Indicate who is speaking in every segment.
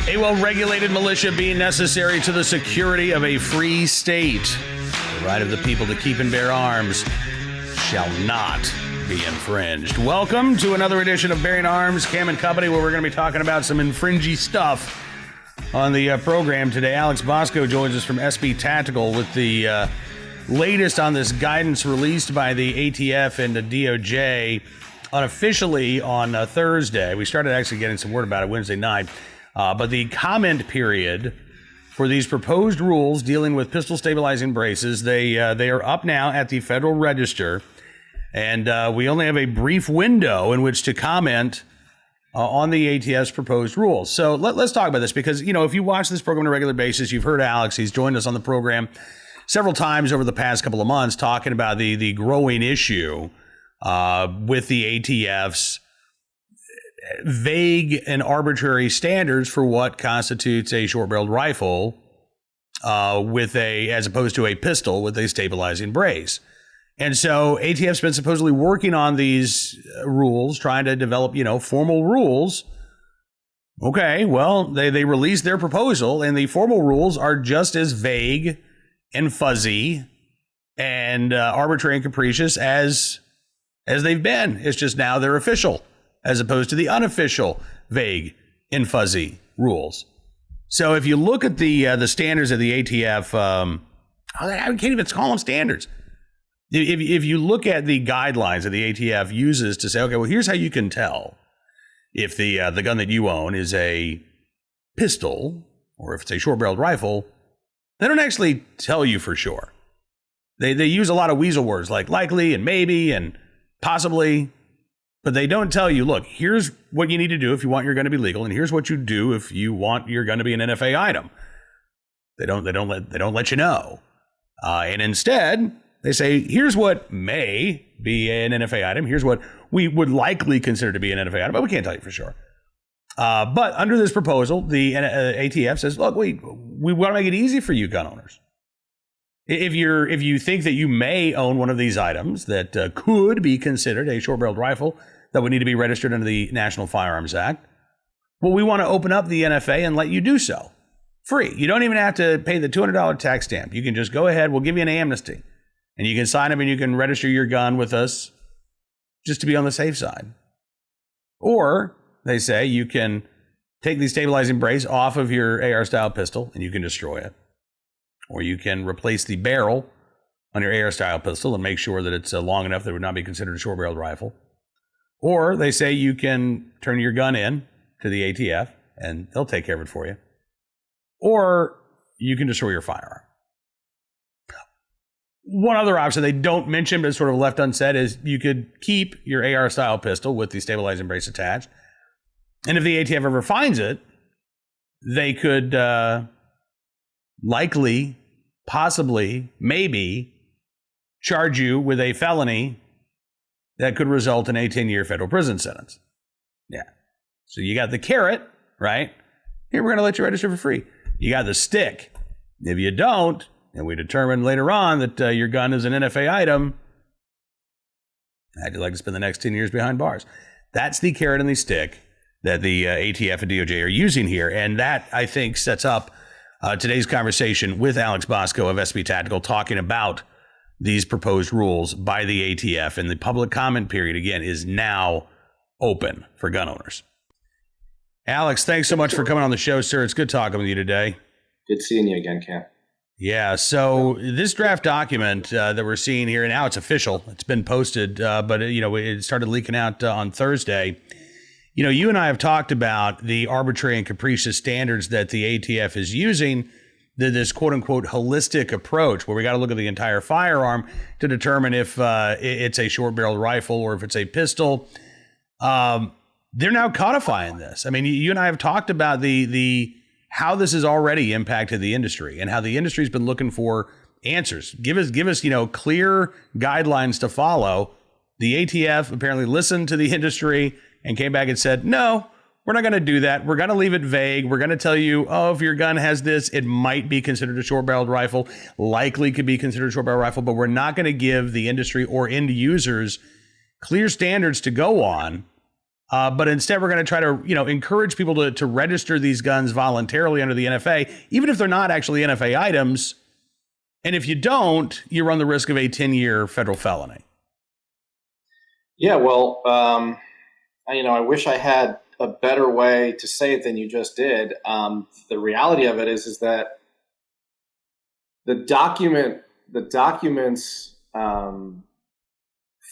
Speaker 1: A well-regulated militia being necessary to the security of a free state. The right of the people to keep and bear arms shall not be infringed. Welcome to another edition of Bearing Arms, Cam and Company, where we're going to be talking about some infringy stuff on the program today. Alex Bosco joins us from SB Tactical with the latest on this guidance released by the ATF and the DOJ unofficially on Thursday. We started actually getting some word about it Wednesday night. But the comment period for these proposed rules dealing with pistol stabilizing braces, they are up now at the Federal Register, and we only have a brief window in which to comment on the ATF's proposed rules. So let's talk about this because, you know, if you watch this program on a regular basis, you've heard Alex. He's joined us on the program several times over the past couple of months talking about the growing issue with the ATFs. Vague and arbitrary standards for what constitutes a short-barreled rifle as opposed to a pistol with a stabilizing brace. And so ATF's been supposedly working on these rules, trying to develop, formal rules. Okay, well, they released their proposal, and the formal rules are just as vague and fuzzy and arbitrary and capricious as they've been. It's just now they're official, as opposed to the unofficial, vague and fuzzy rules. So if you look at the standards of the ATF, I can't even call them standards. If you look at the guidelines that the ATF uses to say, okay, well, here's how you can tell if the gun that you own is a pistol or if it's a short-barreled rifle, they don't actually tell you for sure. They use a lot of weasel words like likely and maybe and possibly. But they don't tell you, look, here's what you need to do if you want your gun to be legal, and here's what you do if you want your gun to be an NFA item. They don't let you know. And instead, they say, here's what may be an NFA item. Here's what we would likely consider to be an NFA item, but we can't tell you for sure. But under this proposal, the ATF says, look, we want to make it easy for you gun owners. If you think that you may own one of these items that could be considered a short-barreled rifle that would need to be registered under the National Firearms Act, well, we want to open up the NFA and let you do so free. You don't even have to pay the $200 tax stamp. You can just go ahead. We'll give you an amnesty, and you can sign up and you can register your gun with us just to be on the safe side. Or they say you can take the stabilizing brace off of your AR-style pistol and you can destroy it. Or you can replace the barrel on your AR-style pistol and make sure that it's long enough that it would not be considered a short-barreled rifle. Or they say you can turn your gun in to the ATF and they'll take care of it for you. Or you can destroy your firearm. One other option they don't mention but it's sort of left unsaid is you could keep your AR-style pistol with the stabilizing brace attached. And if the ATF ever finds it, they could likely, possibly, maybe charge you with a felony that could result in a 10-year federal prison sentence. Yeah. So you got the carrot, right? Here, we're going to let you register for free. You got the stick. If you don't, and we determine later on that your gun is an NFA item, how'd you like to spend the next 10 years behind bars? That's the carrot and the stick that the ATF and DOJ are using here. And that, I think, sets up today's conversation with Alex Bosco of SB Tactical, talking about these proposed rules by the ATF. And the public comment period, again, is now open for gun owners. Alex, thanks so much for coming on the show, sir. It's good talking with you today.
Speaker 2: Good seeing you again, Cam.
Speaker 1: Yeah, so this draft document that we're seeing here, and now it's official. It's been posted, but it started leaking out on Thursday. You and I have talked about the arbitrary and capricious standards that the ATF is using, this quote-unquote holistic approach where we got to look at the entire firearm to determine if it's a short-barreled rifle or if it's a pistol. They're now codifying this. I mean, you and I have talked about the how this has already impacted the industry and how the industry's been looking for answers. Give us clear guidelines to follow. The ATF apparently listened to the industry and came back and said, no, we're not going to do that. We're going to leave it vague. We're going to tell you, if your gun has this, it might be considered a short-barreled rifle, likely could be considered a short-barreled rifle, but we're not going to give the industry or end users clear standards to go on But instead, we're going to try to, encourage people to register these guns voluntarily under the NFA, even if they're not actually NFA items. And if you don't, you run the risk of a 10-year federal felony.
Speaker 2: Yeah, well, I wish I had a better way to say it than you just did. The reality of it is that the documents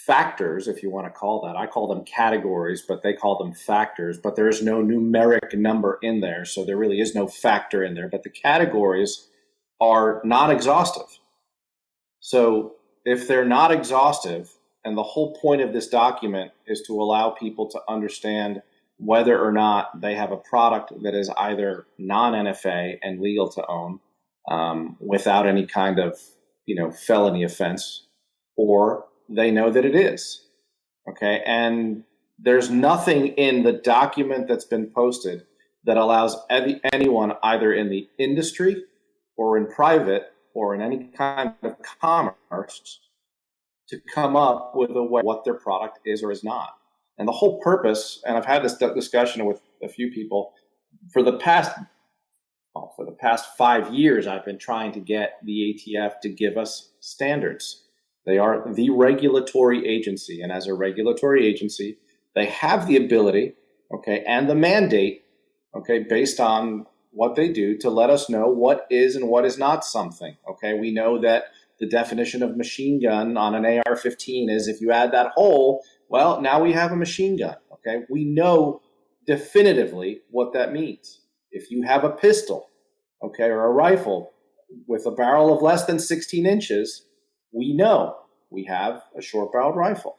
Speaker 2: factors, if you want to call that. I call them categories, but they call them factors. But there is no numeric number in there, so there really is no factor in there. But the categories are not exhaustive. So if they're not exhaustive, and the whole point of this document is to allow people to understand whether or not they have a product that is either non-NFA and legal to own without any kind of felony offense, or they know that it is. Okay, and there's nothing in the document that's been posted that allows anyone either in the industry or in private or in any kind of commerce to come up with a way what their product is or is not. And the whole purpose, and I've had this discussion with a few people, for the past 5 years, I've been trying to get the ATF to give us standards. They are the regulatory agency, and as a regulatory agency, they have the ability, and the mandate, based on what they do, to let us know what is and what is not something. We know that the definition of machine gun on an AR-15 is if you add that hole, well, now we have a machine gun. We know definitively what that means. If you have a pistol, or a rifle with a barrel of less than 16 inches, we know we have a short-barreled rifle.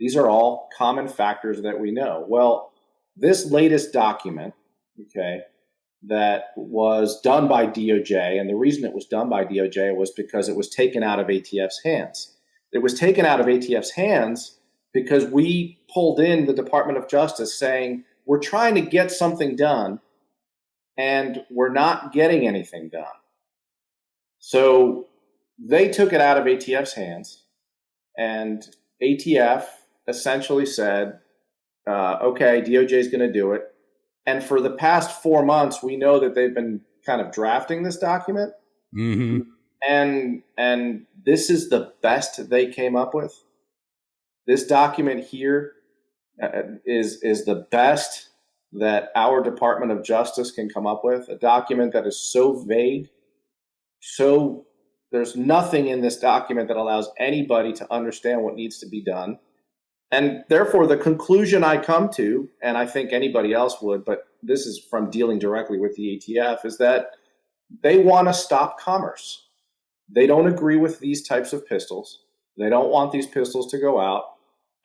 Speaker 2: These are all common factors that we know. Well, this latest document, that was done by DOJ, and the reason it was done by DOJ was because it was taken out of ATF's hands. It was taken out of ATF's hands because we pulled in the Department of Justice saying, we're trying to get something done, and we're not getting anything done. So they took it out of ATF's hands, and ATF essentially said, DOJ is going to do it. And for the past 4 months, we know that they've been kind of drafting this document.
Speaker 1: Mm-hmm.
Speaker 2: And this is the best they came up with. This document here is the best that our Department of Justice can come up with. A document that is so vague, so there's nothing in this document that allows anybody to understand what needs to be done. And therefore, the conclusion I come to, and I think anybody else would, but this is from dealing directly with the ATF, is that they want to stop commerce. They don't agree with these types of pistols. They don't want these pistols to go out.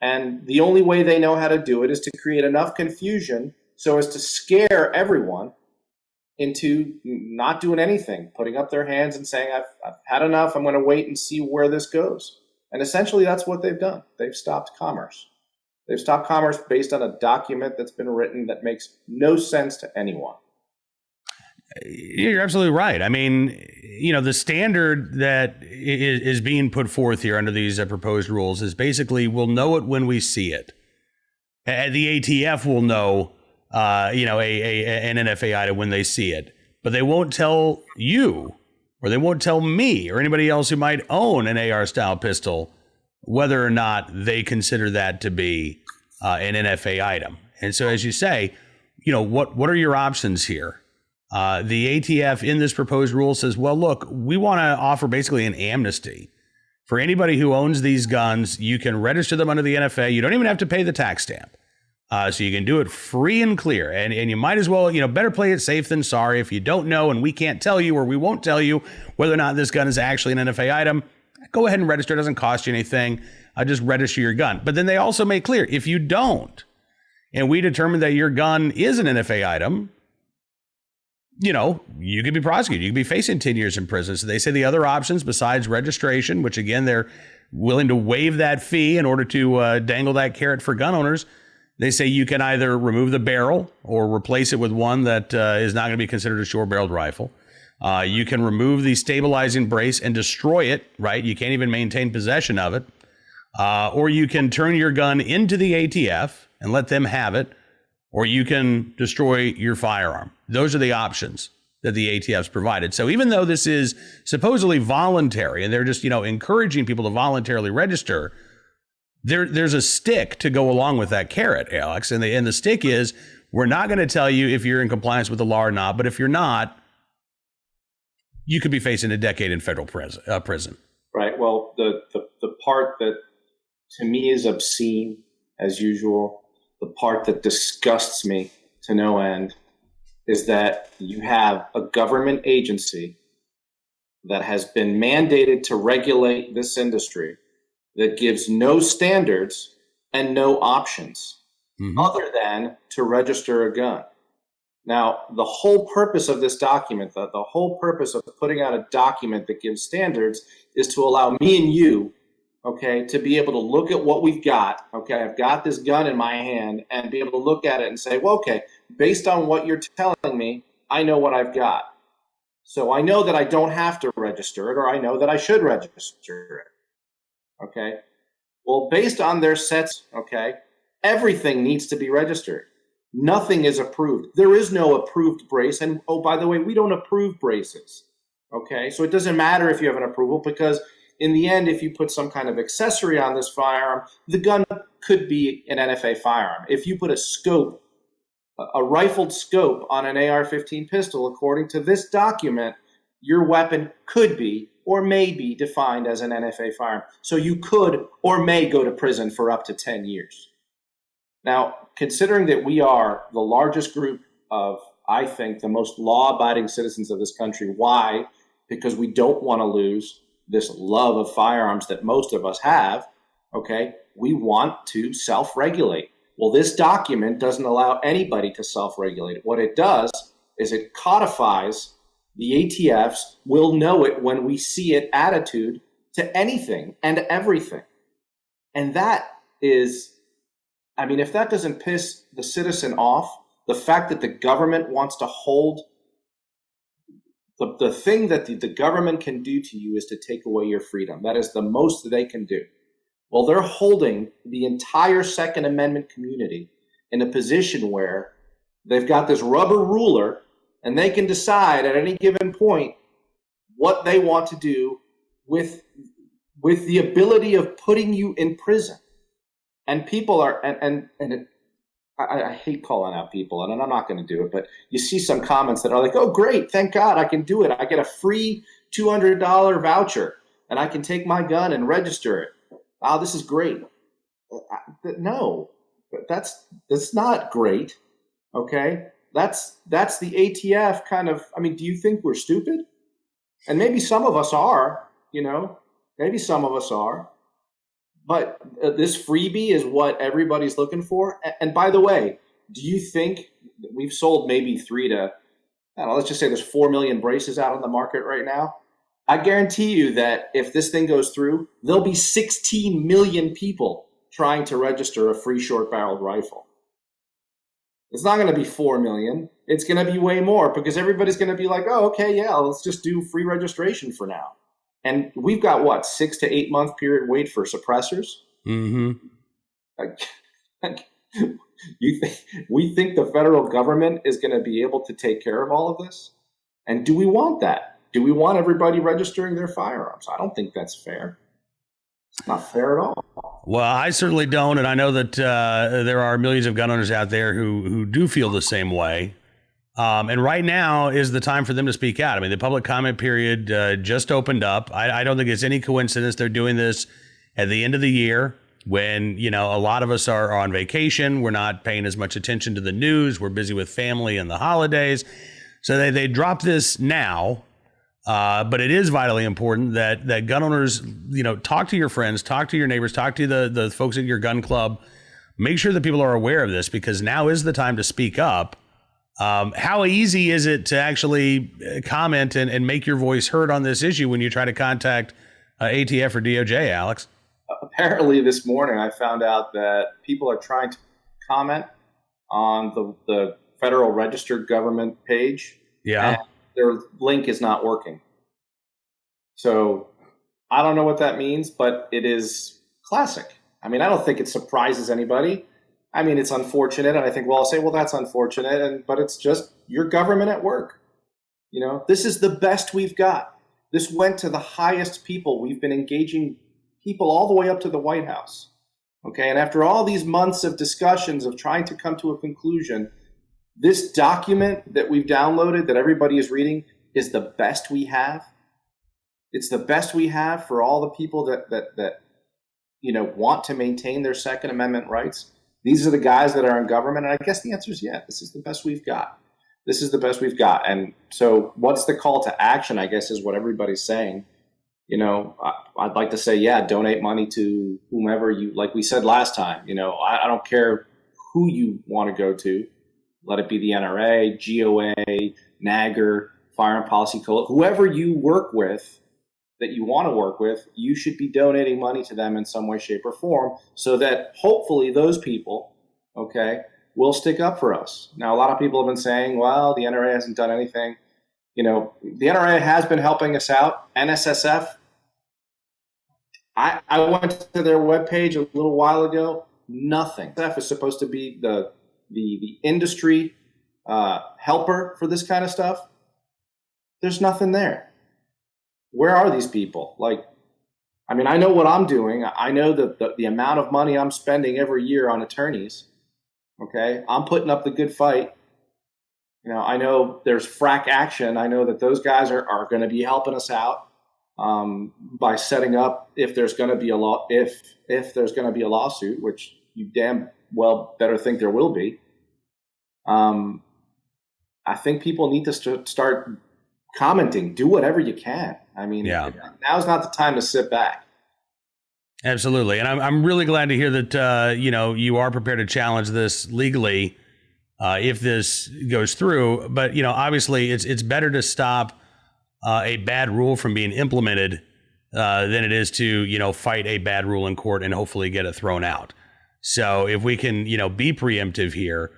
Speaker 2: And the only way they know how to do it is to create enough confusion so as to scare everyone into not doing anything, putting up their hands and saying, I've had enough, I'm going to wait and see where this goes. And essentially, that's what they've done. They've stopped commerce. They've stopped commerce based on a document that's been written that makes no sense to anyone.
Speaker 1: You're absolutely right. I mean, the standard that is being put forth here under these proposed rules is basically we'll know it when we see it. The ATF will know, an NFA item when they see it, but they won't tell you, or they won't tell me or anybody else who might own an AR-style pistol whether or not they consider that to be an NFA item. And so, as you say, what are your options here? The ATF in this proposed rule says, well, look, we want to offer basically an amnesty for anybody who owns these guns. You can register them under the NFA. You don't even have to pay the tax stamp. So you can do it free and clear. And you might as well, better play it safe than sorry. If you don't know and we can't tell you, or we won't tell you whether or not this gun is actually an NFA item, go ahead and register. It doesn't cost you anything. Just register your gun. But then they also make clear, if you don't, and we determine that your gun is an NFA item, you could be prosecuted. You could be facing 10 years in prison. So they say the other options besides registration, which again, they're willing to waive that fee in order to dangle that carrot for gun owners. They say you can either remove the barrel or replace it with one that is not going to be considered a short-barreled rifle. You can remove the stabilizing brace and destroy it, right? You can't even maintain possession of it. Or you can turn your gun into the ATF and let them have it, or you can destroy your firearm. Those are the options that the ATFs provided. So even though this is supposedly voluntary and they're just, encouraging people to voluntarily register, there's a stick to go along with that carrot, Alex. And the stick is, we're not going to tell you if you're in compliance with the law or not, but if you're not, you could be facing a decade in federal prison.
Speaker 2: Right. Well, the part that to me is obscene, as usual, the part that disgusts me to no end, is that you have a government agency that has been mandated to regulate this industry that gives no standards and no options other than to register a gun. Now, the whole purpose of this document, the whole purpose of putting out a document that gives standards is to allow me and you, okay, to be able to look at what we've got. Okay, I've got this gun in my hand and be able to look at it and say, well, okay, based on what you're telling me, I know what I've got. So I know that I don't have to register it, or I know that I should register it. Okay, well, based on their sets, okay, everything needs to be registered. Nothing is approved. There is no approved brace. And oh, by the way, we don't approve braces. Okay, so it doesn't matter if you have an approval, because in the end, if you put some kind of accessory on this firearm, the gun could be an NFA firearm. If you put a scope, a rifled scope on an AR-15 pistol, according to this document, your weapon could be or may be defined as an NFA firearm. So you could or may go to prison for up to 10 years. Now, considering that we are the largest group of, I think, the most law-abiding citizens of this country, why? Because we don't want to lose this love of firearms that most of us have, okay? We want to self-regulate. Well, this document doesn't allow anybody to self-regulate. What it does is it codifies the ATFs will know it when we see it attitude to anything and everything. And that is, I mean, if that doesn't piss the citizen off, the fact that the government wants to hold the thing that the government can do to you is to take away your freedom. That is the most that they can do. Well, they're holding the entire Second Amendment community in a position where they've got this rubber ruler and they can decide at any given point what they want to do with the ability of putting you in prison. And people are, I hate calling out people, and I'm not going to do it, but you see some comments that are like, oh, great, thank God I can do it. I get a free $200 voucher, and I can take my gun and register it. Oh, this is great. No, that's not great, okay? That's the ATF kind of, I mean, do you think we're stupid? And maybe some of us are, maybe some of us are. But this freebie is what everybody's looking for. And by the way, do you think we've sold maybe 3 to, I don't know, let's just say there's 4 million braces out on the market right now? I guarantee you that if this thing goes through, there'll be 16 million people trying to register a free short-barreled rifle. It's not going to be 4 million. It's going to be way more, because everybody's going to be like, oh, okay, yeah, let's just do free registration for now. And we've got, what, 6 to 8 month period wait for suppressors? Mm-hmm. We think the federal government is going to be able to take care of all of this? And do we want that? Do we want everybody registering their firearms? I don't think that's fair. It's not fair at all.
Speaker 1: Well, I certainly don't. And I know that there are millions of gun owners out there who do feel the same way. And right now is the time for them to speak out. I mean, the public comment period just opened up. I don't think it's any coincidence they're doing this at the end of the year when, a lot of us are on vacation. We're not paying as much attention to the news. We're busy with family and the holidays. So they drop this now. But it is vitally important that gun owners, talk to your friends, talk to your neighbors, talk to the folks at your gun club. Make sure that people are aware of this, because now is the time to speak up. How easy is it to actually comment and make your voice heard on this issue when you try to contact ATF or DOJ, Alex?
Speaker 2: Apparently this morning I found out that people are trying to comment on the Federal Registered Government page.
Speaker 1: Yeah.
Speaker 2: And their link is not working. So I don't know what that means, but it is classic. I mean, I don't think it surprises anybody I mean, it's unfortunate, and I think we'll all say, well, that's unfortunate, but it's just your government at work. This is the best we've got. This went to the highest people. We've been engaging people all the way up to the White House. Okay, and after all these months of discussions of trying to come to a conclusion, this document that we've downloaded that everybody is reading is the best we have. It's the best we have for all the people that want to maintain their Second Amendment rights. These are the guys that are in government, and I guess the answer is yeah. This is the best we've got. This is the best we've got. And so, what's the call to action? I guess is what everybody's saying. I'd like to say, yeah, donate money to whomever you, like we said last time. I don't care who you want to go to. Let it be the NRA, GOA, NAGR, Firearm Policy Coalition, whoever you work with, that you want to work with, you should be donating money to them in some way, shape, or form, so that hopefully those people, okay, will stick up for us. Now, a lot of people have been saying, well, the NRA hasn't done anything. The NRA has been helping us out. NSSF, I went to their webpage a little while ago. Nothing. NSSF is supposed to be the industry helper for this kind of stuff. There's nothing there. Where are these people? I know what I'm doing. I know the amount of money I'm spending every year on attorneys. Okay, I'm putting up the good fight. I know there's frac action. I know that those guys are going to be helping us out by setting up if there's going to be if there's going to be a lawsuit, which you damn well better think there will be. I think people need to start commenting. Do whatever you can. Now's not the time to sit back.
Speaker 1: Absolutely. And I'm really glad to hear that, you are prepared to challenge this legally if this goes through. But, obviously it's better to stop a bad rule from being implemented than it is to, fight a bad rule in court and hopefully get it thrown out. So if we can, be preemptive here,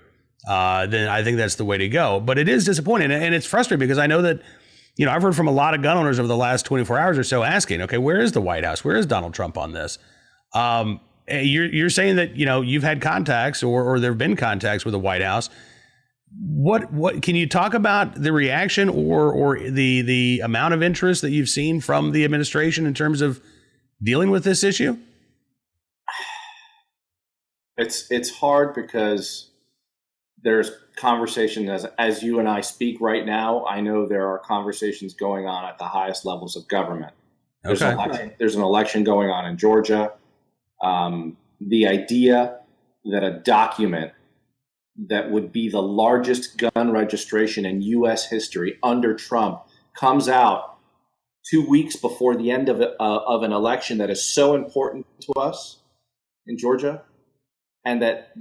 Speaker 1: then I think that's the way to go. But it is disappointing. And it's frustrating because I know that, I've heard from a lot of gun owners over the last 24 hours or so asking, okay, where is the White House? Where is Donald Trump on this? You're saying that, you've had contacts or there have been contacts with the White House. What can you talk about the reaction or the amount of interest that you've seen from the administration in terms of dealing with this issue?
Speaker 2: It's hard because there's conversation as you and I speak right now. I know there are conversations going on at the highest levels of government. There's an election going on in Georgia. The idea that a document that would be the largest gun registration in U.S. history under Trump comes out 2 weeks before the end of an election that is so important to us in Georgia, and that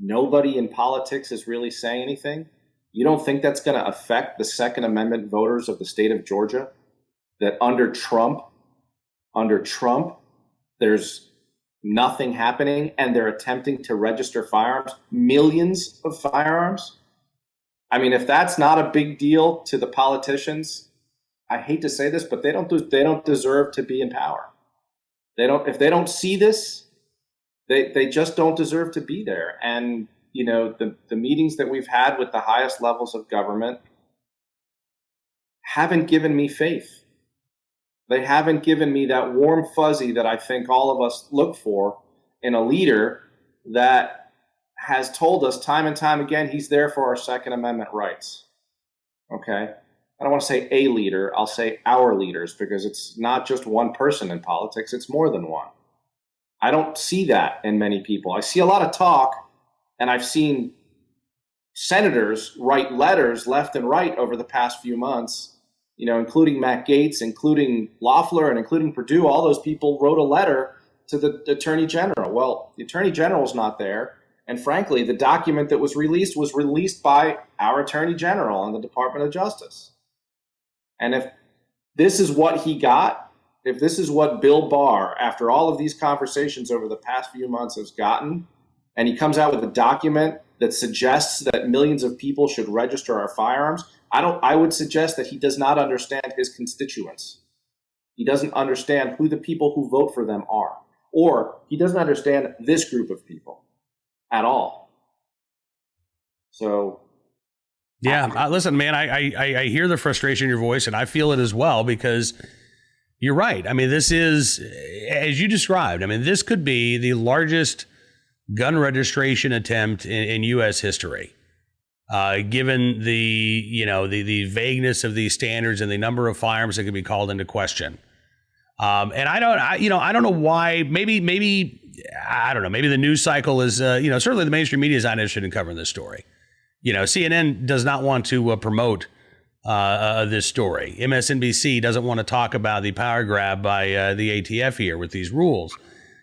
Speaker 2: nobody in politics is really saying anything. You don't think that's going to affect the Second Amendment voters of the state of Georgia? That under Trump, there's nothing happening and they're attempting to register firearms, millions of firearms? If that's not a big deal to the politicians, I hate to say this, but they don't deserve to be in power. If they don't see this, They just don't deserve to be there. And, the meetings that we've had with the highest levels of government haven't given me faith. They haven't given me that warm fuzzy that I think all of us look for in a leader that has told us time and time again he's there for our Second Amendment rights. Okay? I don't want to say a leader. I'll say our leaders, because it's not just one person in politics. It's more than one. I don't see that in many people. I see a lot of talk, and I've seen senators write letters left and right over the past few months, including Matt Gaetz, including Loeffler, and including Perdue. All those people wrote a letter to the Attorney General. Well, the Attorney General's not there. And frankly, the document that was released by our Attorney General and the Department of Justice. And if this is what he got, if this is what Bill Barr, after all of these conversations over the past few months, has gotten, and he comes out with a document that suggests that millions of people should register our firearms, I would suggest that he does not understand his constituents. He doesn't understand who the people who vote for them are, or he doesn't understand this group of people. at all. So,
Speaker 1: yeah, listen, man, I hear the frustration in your voice, and I feel it as well, because you're right. I mean, this is, as you described, I mean, this could be the largest gun registration attempt in U.S. history, given the vagueness of these standards and the number of firearms that could be called into question. And I don't know why. Maybe I don't know. Maybe the news cycle is, certainly the mainstream media is not interested in covering this story. CNN does not want to promote this story. MSNBC doesn't want to talk about the power grab by the ATF here with these rules.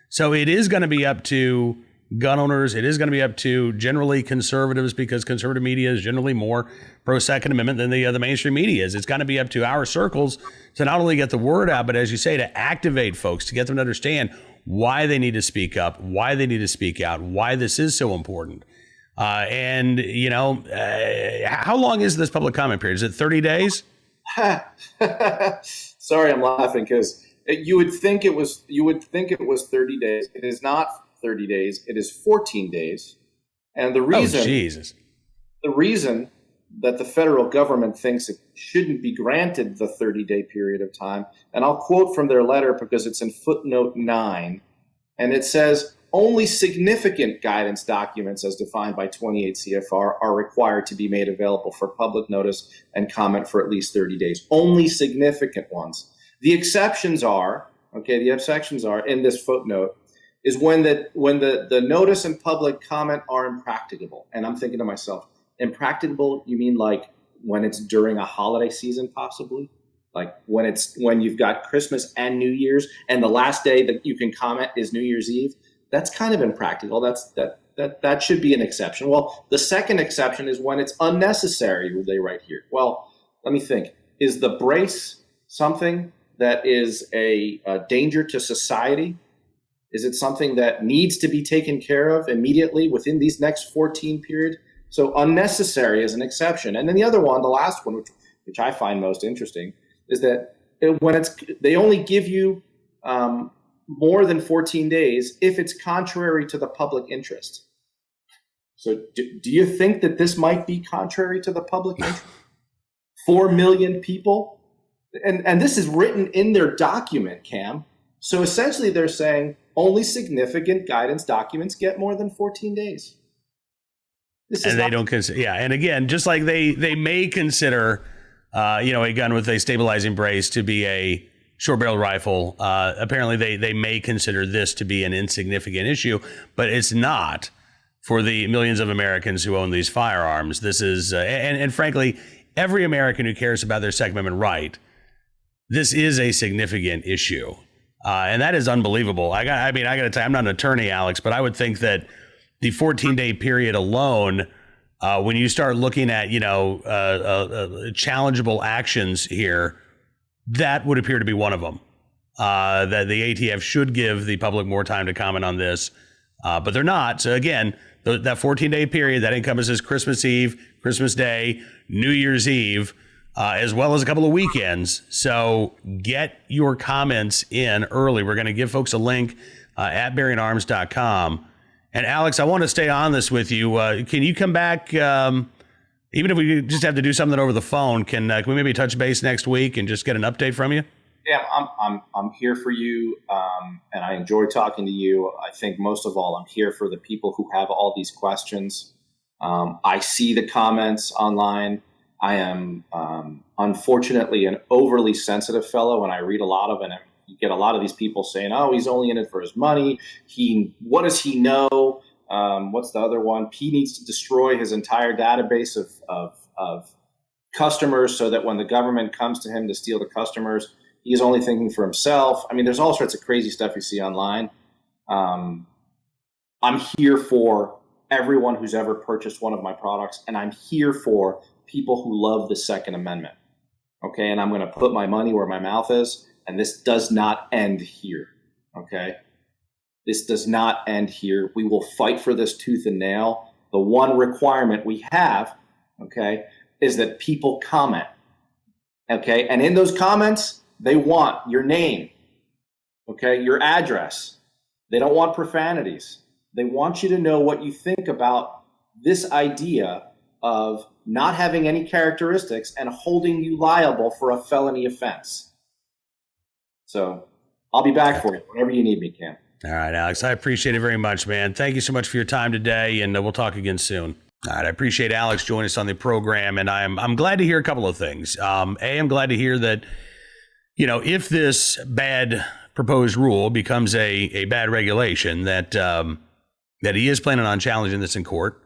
Speaker 1: So it is going to be up to gun owners. It is going to be up to generally conservatives, because conservative media is generally more pro-Second Amendment than the mainstream media is. It's going to be up to our circles to not only get the word out, but as you say, to activate folks, to get them to understand why they need to speak up, why they need to speak out, why this is so important. How long is this public comment period? Is it 30 days?
Speaker 2: Sorry, I'm laughing because you would think it was 30 days. It is not 30 days. It is 14 days. And the reason that the federal government thinks it shouldn't be granted the 30-day period of time, and I'll quote from their letter because it's in footnote 9, and it says, only significant guidance documents as defined by 28 CFR are required to be made available for public notice and comment for at least 30 days. Only significant ones. The exceptions are in this footnote, is when the notice and public comment are impracticable. And I'm thinking to myself, impracticable, you mean like when it's during a holiday season, possibly? Like when you've got Christmas and New Year's and the last day that you can comment is New Year's Eve? That's kind of impractical. That should be an exception. Well, the second exception is when it's unnecessary, they write here. Well, let me think. Is the brace something that is a danger to society? Is it something that needs to be taken care of immediately within these next 14 periods? So unnecessary is an exception. And then the other one, the last one, which I find most interesting, is that they only give you more than 14 days if it's contrary to the public interest. So do you think that this might be contrary to the public interest? 4 million people? And this is written in their document, Cam. So essentially they're saying only significant guidance documents get more than 14 days.
Speaker 1: They don't consider, and again, just like they may consider, a gun with a stabilizing brace to be a short-barreled rifle. Apparently, they may consider this to be an insignificant issue, but it's not for the millions of Americans who own these firearms. This is, and frankly, every American who cares about their Second Amendment right, this is a significant issue, and that is unbelievable. I got to tell you, I'm not an attorney, Alex, but I would think that the 14-day period alone, when you start looking at challengeable actions here, that would appear to be one of them. That the ATF should give the public more time to comment on this, but they're not. So again, that 14-day period, that encompasses Christmas Eve, Christmas Day, New Year's Eve, as well as a couple of weekends. So get your comments in early. We're going to give folks a link at bearingarms.com. And Alex, I want to stay on this with you. Can you come back? Even if we just have to do something over the phone, can we maybe touch base next week and just get an update from you?
Speaker 2: Yeah, I'm here for you, and I enjoy talking to you. I think most of all, I'm here for the people who have all these questions. I see the comments online. I am unfortunately an overly sensitive fellow, and I read a lot of it. And you get a lot of these people saying, "Oh, he's only in it for his money. What does he know?" What's the other one? He needs to destroy his entire database of customers so that when the government comes to him to steal the customers, he's only thinking for himself. I mean, there's all sorts of crazy stuff you see online. I'm here for everyone who's ever purchased one of my products, and I'm here for people who love the Second Amendment. Okay, and I'm going to put my money where my mouth is, and this does not end here. Okay? This does not end here. We will fight for this tooth and nail. The one requirement we have, okay, is that people comment. Okay, and in those comments, they want your name, okay, your address. They don't want profanities. They want you to know what you think about this idea of not having any characteristics and holding you liable for a felony offense. So I'll be back for you whenever you need me, Cam.
Speaker 1: All right, Alex, I appreciate it very much, man. Thank you so much for your time today, and we'll talk again soon. All right, I appreciate Alex joining us on the program, and I'm glad to hear a couple of things. I'm glad to hear that, if this bad proposed rule becomes a bad regulation, that he is planning on challenging this in court.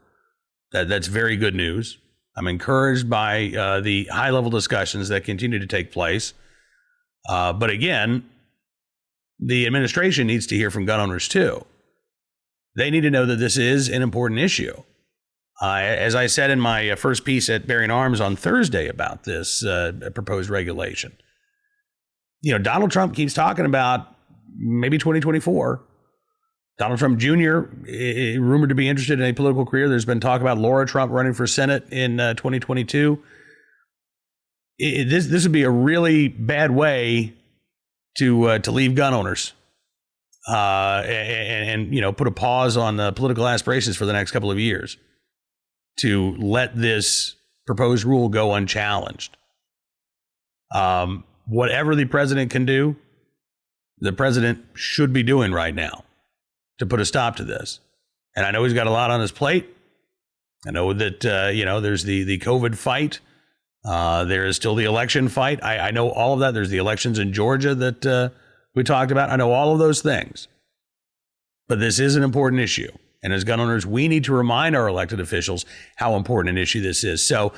Speaker 1: That's very good news. I'm encouraged by the high-level discussions that continue to take place. But again, the administration needs to hear from gun owners too. They need to know that this is an important issue. As I said in my first piece at Bearing Arms on Thursday about this proposed regulation, Donald Trump keeps talking about maybe 2024. Donald Trump Jr. Rumored to be interested in a political career. There's been talk about Laura Trump running for Senate in 2022. This would be a really bad way to leave gun owners and put a pause on political aspirations for the next couple of years, to let this proposed rule go unchallenged. Whatever the president can do, the president should be doing right now to put a stop to this. And I know he's got a lot on his plate. I know that, there's the COVID fight. There is still the election fight. I know all of that. There's the elections in Georgia that we talked about. I know all of those things. But this is an important issue. And as gun owners, we need to remind our elected officials how important an issue this is. So,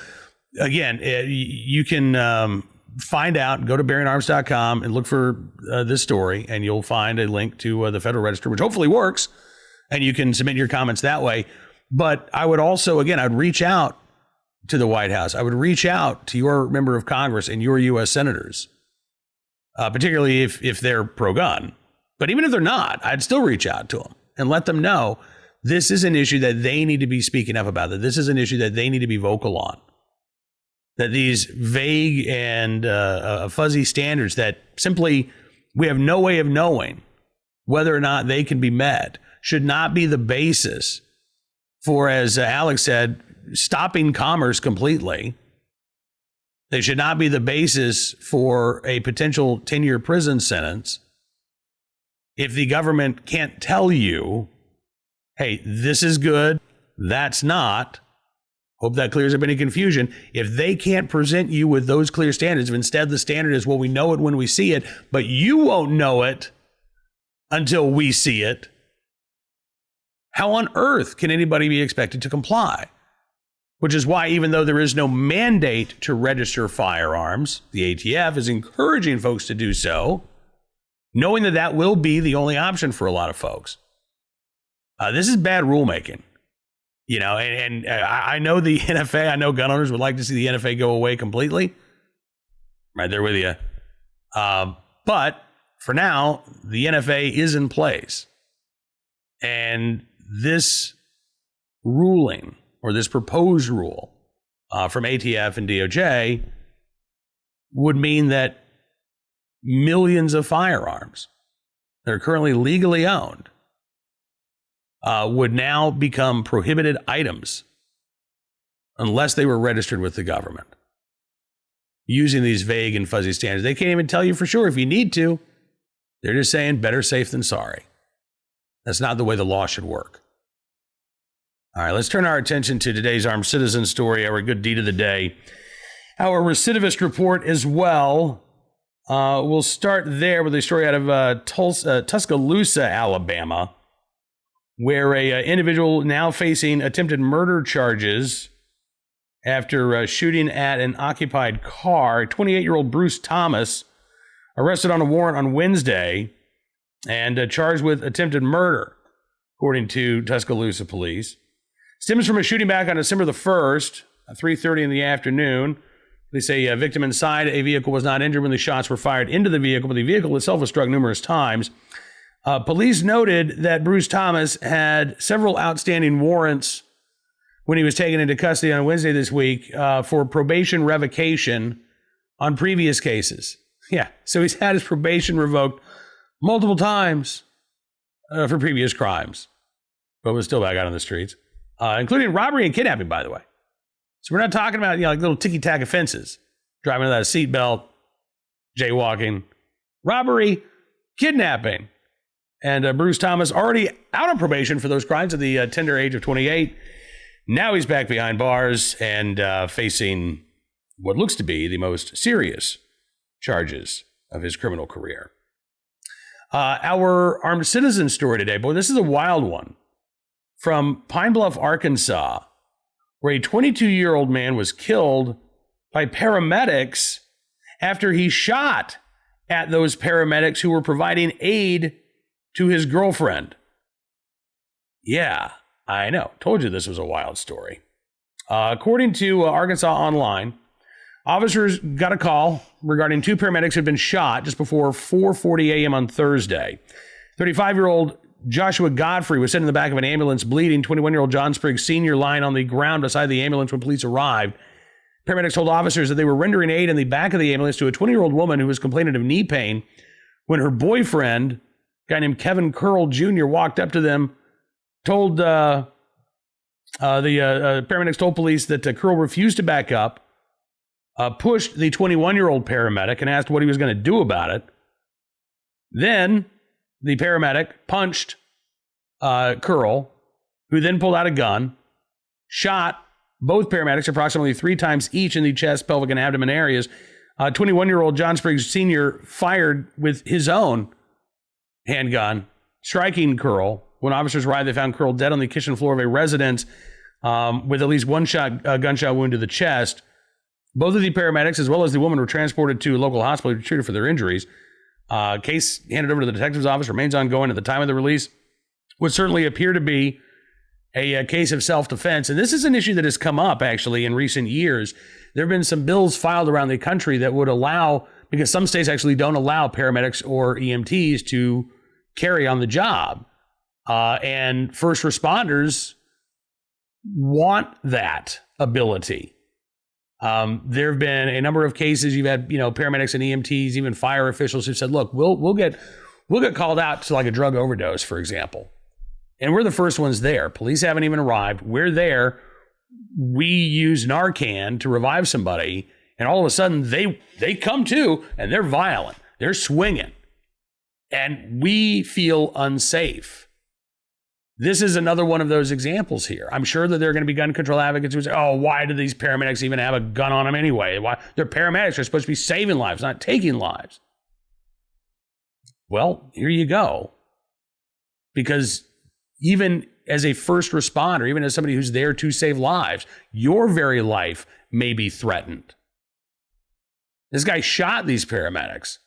Speaker 1: again, you can find out, go to bearingarms.com and look for this story, and you'll find a link to the Federal Register, which hopefully works, and you can submit your comments that way. But I would also, again, I'd reach out to the White House. I would reach out to your member of Congress and your U.S. senators, particularly if they're pro-gun. But even if they're not, I'd still reach out to them and let them know this is an issue that they need to be speaking up about, that this is an issue that they need to be vocal on, that these vague and fuzzy standards that simply we have no way of knowing whether or not they can be met should not be the basis for, as Alex said, stopping commerce completely. They should not be the basis for a potential 10-year prison sentence if the government can't tell you, hey, this is good, that's not. Hope that clears up any confusion. If they can't present you with those clear standards, if instead the standard is, well, we know it when we see it, but you won't know it until we see it, how on earth can anybody be expected to comply? Which is why, even though there is no mandate to register firearms, the ATF is encouraging folks to do so, knowing that that will be the only option for a lot of folks. This is bad rulemaking. And I know the NFA, I know gun owners would like to see the NFA go away completely. Right there with you. But for now, the NFA is in place. And this ruling, or this proposed rule from ATF and DOJ, would mean that millions of firearms that are currently legally owned would now become prohibited items unless they were registered with the government, using these vague and fuzzy standards. They can't even tell you for sure if you need to. They're just saying better safe than sorry. That's not the way the law should work. All right, let's turn our attention to today's Armed Citizen story, our good deed of the day. Our recidivist report as well. We'll start there with a story out of Tuscaloosa, Alabama, where a individual now facing attempted murder charges after shooting at an occupied car. 28-year-old Bruce Thomas arrested on a warrant on Wednesday and charged with attempted murder, according to Tuscaloosa police. Stems from a shooting back on December the 1st, at 3:30 in the afternoon. They say a victim inside a vehicle was not injured when the shots were fired into the vehicle, but the vehicle itself was struck numerous times. Police noted that Bruce Thomas had several outstanding warrants when he was taken into custody on Wednesday this week for probation revocation on previous cases. Yeah, so he's had his probation revoked multiple times for previous crimes. but was still back out on the streets, including robbery and kidnapping, by the way. So we're not talking about, like little ticky-tack offenses, driving without a seatbelt, jaywalking, robbery, kidnapping. And Bruce Thomas, already out on probation for those crimes at the tender age of 28. Now he's back behind bars and facing what looks to be the most serious charges of his criminal career. Our armed citizen story today, boy, this is a wild one. From Pine Bluff, Arkansas, where a 22-year-old man was killed by paramedics after he shot at those paramedics who were providing aid to his girlfriend. Yeah, I know. Told you this was a wild story. According to Arkansas Online, officers got a call regarding two paramedics who had been shot just before 4:40 a.m. on Thursday. 35-year-old Joshua Godfrey was sitting in the back of an ambulance bleeding. 21-year-old John Spriggs Sr. lying on the ground beside the ambulance when police arrived. Paramedics told officers that they were rendering aid in the back of the ambulance to a 20-year-old woman who was complaining of knee pain when her boyfriend, a guy named Kevin Curl Jr., walked up to them, told paramedics told police that Curl refused to back up, pushed the 21-year-old paramedic and asked what he was going to do about it. Then the paramedic punched Curl, who then pulled out a gun, shot both paramedics approximately 3 times each in the chest, pelvic, and abdomen areas. 21-year-old John Spriggs Sr. fired with his own handgun, striking Curl. When officers arrived, they found Curl dead on the kitchen floor of a residence with at least one gunshot wound to the chest. Both of the paramedics, as well as the woman, were transported to a local hospital to be treated for their injuries. Case handed over to the detective's office remains ongoing at the time of the release. Would certainly appear to be a case of self-defense. And this is an issue that has come up, actually, in recent years. There have been some bills filed around the country that would allow, because some states actually don't allow paramedics or EMTs to carry on the job. And first responders want that ability. There have been a number of cases you've had, paramedics and EMTs, even fire officials who said, look, we'll get called out to like a drug overdose, for example. And we're the first ones there. Police haven't even arrived. We're there. We use Narcan to revive somebody. And all of a sudden they come to and they're violent. They're swinging. And we feel unsafe. This is another one of those examples here. I'm sure that there are going to be gun control advocates who say, oh, why do these paramedics even have a gun on them anyway? Why? They're paramedics. They're supposed to be saving lives, not taking lives. Well, here you go. Because even as a first responder, even as somebody who's there to save lives, your very life may be threatened. This guy shot these paramedics.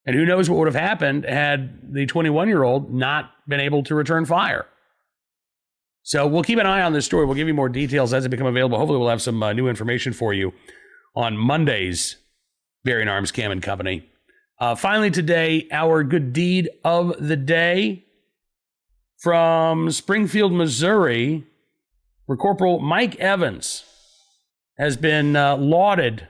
Speaker 1: And who knows what would have happened had the 21-year-old not been able to return fire. So we'll keep an eye on this story. We'll give you more details as they become available. Hopefully we'll have some new information for you on Monday's Bearing Arms Cam and Company. Finally today, our good deed of the day from Springfield, Missouri, where Corporal Mike Evans has been lauded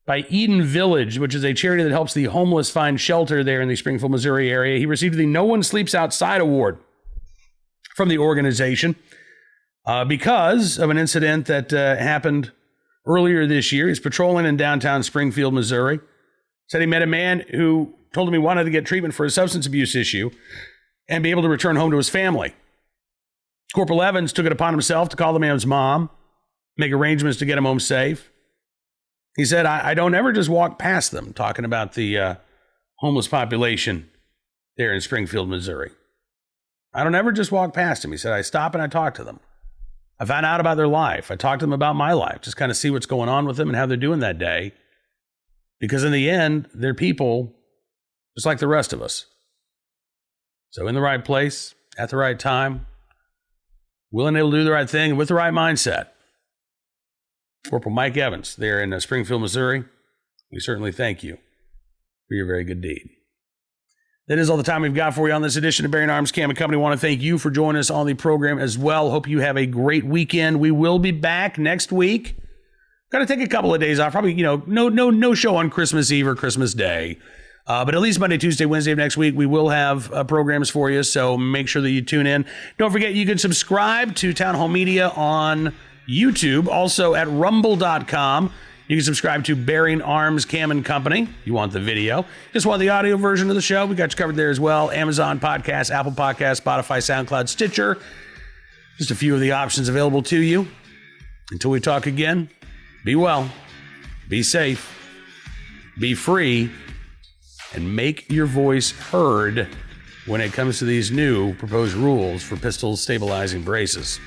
Speaker 1: by Eden Village, which is a charity that helps the homeless find shelter there in the Springfield, Missouri area. He received the No One Sleeps Outside Award from the organization because of an incident that happened earlier this year. He's patrolling in downtown Springfield, Missouri. Said he met a man who told him he wanted to get treatment for a substance abuse issue and be able to return home to his family. Corporal Evans took it upon himself to call the man's mom, make arrangements to get him home safe. He said, I don't ever just walk past them, talking about the homeless population there in Springfield, Missouri. I don't ever just walk past them. He said, I stop and I talk to them. I find out about their life. I talk to them about my life, just kind of see what's going on with them and how they're doing that day. Because in the end, they're people just like the rest of us. So in the right place, at the right time, willing and able to do the right thing with the right mindset. Corporal Mike Evans there in Springfield, Missouri. We certainly thank you for your very good deed. That is all the time we've got for you on this edition of Bearing Arms Cam and Company. I want to thank you for joining us on the program as well. Hope you have a great weekend. We will be back next week. Got to take a couple of days off. Probably, no show on Christmas Eve or Christmas Day. But at least Monday, Tuesday, Wednesday of next week, we will have programs for you. So make sure that you tune in. Don't forget, you can subscribe to Town Hall Media on YouTube, also at rumble.com. You can subscribe to Bearing Arms Cam and Company. You want the video. Just want the audio version of the show. We got you covered there as well. Amazon Podcasts, Apple Podcasts, Spotify, SoundCloud, Stitcher. Just a few of the options available to you. Until we talk again, be well, be safe, be free, and make your voice heard when it comes to these new proposed rules for pistol stabilizing braces.